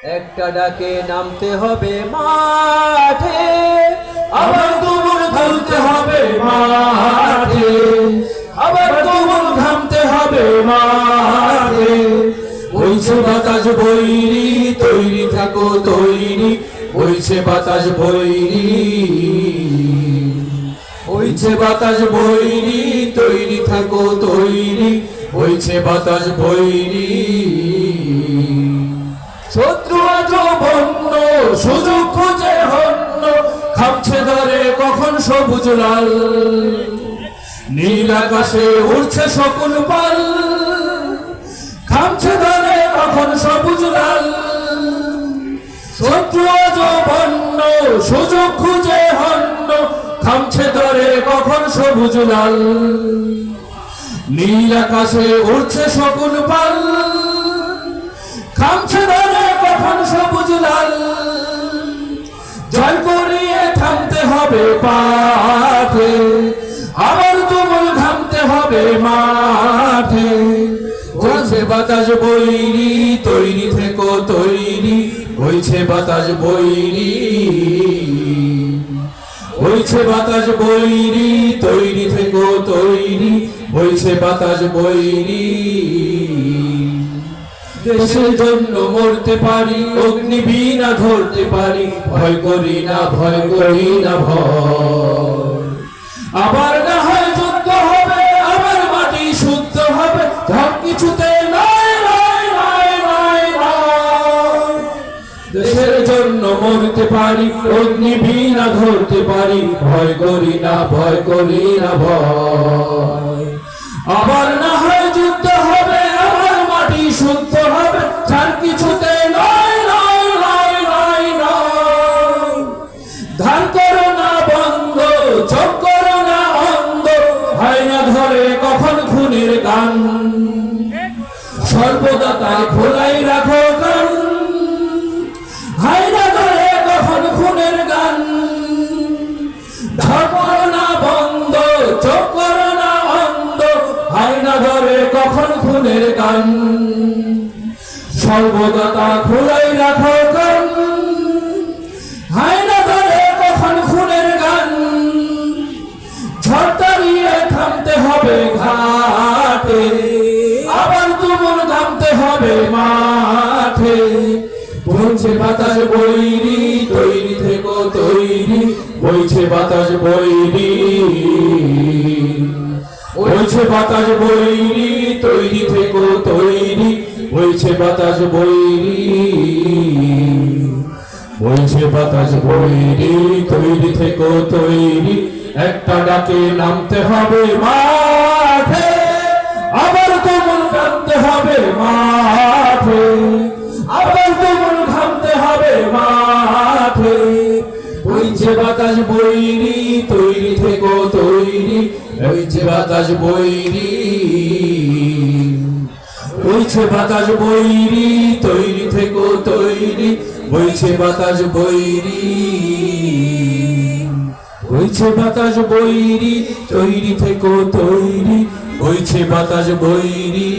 একটা ডাকে নামতে হবে মাঠে, আবার তুমুল ঘামতে হবে মাঠে, আবার তুমুল ঘামতে হবে মাঠে। বইছে বাতাস বৈরি, তৈরি থাকো তৈরি, বইছে বাতাস বৈরি, বইছে বাতাস বৈরি, তৈরি থাকো তৈরি, বইছে বাতাস বৈরি। শত্রু আজ বন্য, সুযোগ খুঁজে হন্য, খামছে ধরে কখন সবুজ লাল, নীল আকাশে উড়ছে শকুন পাল, খামছে ধরে কখন সবুজ লাল। শত্রু আজ বন্য, সুযোগ খুঁজে হন্য, খামছে ধরে কখন সবুজ লাল, নীল আকাশে উড়ছে শকুন পাল, খামছে ধরে কখন সবুজ লাল। জয় করিয়ে থামতে হবে পাঠে, আবার তুমুল ঘামতে হবে মাঠে। বইছে বাতাস বৈরি, তৈরি থেকো তৈরি, বইছে বাতাস বৈরি, বইছে বাতাস বৈরি, তৈরি থেকো তৈরি, বইছে বাতাস বৈরি। দেশের জন্য মরতে পারি, অগ্নিবীণা ধরতে পারি, ভয় করি না ভয় করি না ভয়। আবার না হয় যুদ্ধ হবে, আবার মাটি শুদ্ধ হবে, ধর কিছুতে নয় নয় নয় নয় নয়। দেশের জন্য মরতে পারি, অগ্নিবীণা ধরতে পারি, ভয় করি না ভয় করি না ভয়। আবার না হয় যুদ্ধ হবে, আবার মাটি শুদ্ধ হবে, যার কিছুতে নয় নয় নয় নয় নয়। ধান করো না বন্ধ, চোখ করো না অন্ধ, হয় না ধরে কখন খুনের গান, সর্বদা তাই খোলাই রাখো গান, হয় না ধরে কখন খুনের গান। ধান করো না বন্ধ, চোখ করো না অন্ধ, হয় না ধরে কখন খুনের গান, সর্বদা তা খোলাই রাখো গান, হয় না ধরে কখন খুনের গান। ঝড় তাড়িয়ে থামতে হবে ঘাটে, আবার তুমুল ঘামতে হবে মাঠে। বইছে বাতাস বৈরি, তৈরি থেকো তৈরি, বইছে বাতাস বৈরি, বইছে বাতাস বৈরি, তৈরি থেকো তৈরি, বইছে বাতাস বৈরি, বইছে বাতাস বৈরি, তৈরি থেকো তৈরি। একটা ডাকে নামতে হবে মাঠে, আবার তুমুল ঘামতে হবে মাঠে, আবার তুমুল ঘামতে হবে মাঠে। বইছে বাতাস বৈরি, তৈরি থেকো তৈরি, বইছে বাতাস বৈরি, বইছে বাতাস বৈরি, তৈরি থেকো তৈরি, বইছে বাতাস বৈরি, বইছে বাতাস বৈরি, তৈরি থেকো তৈরি, বইছে বাতাস বৈরি।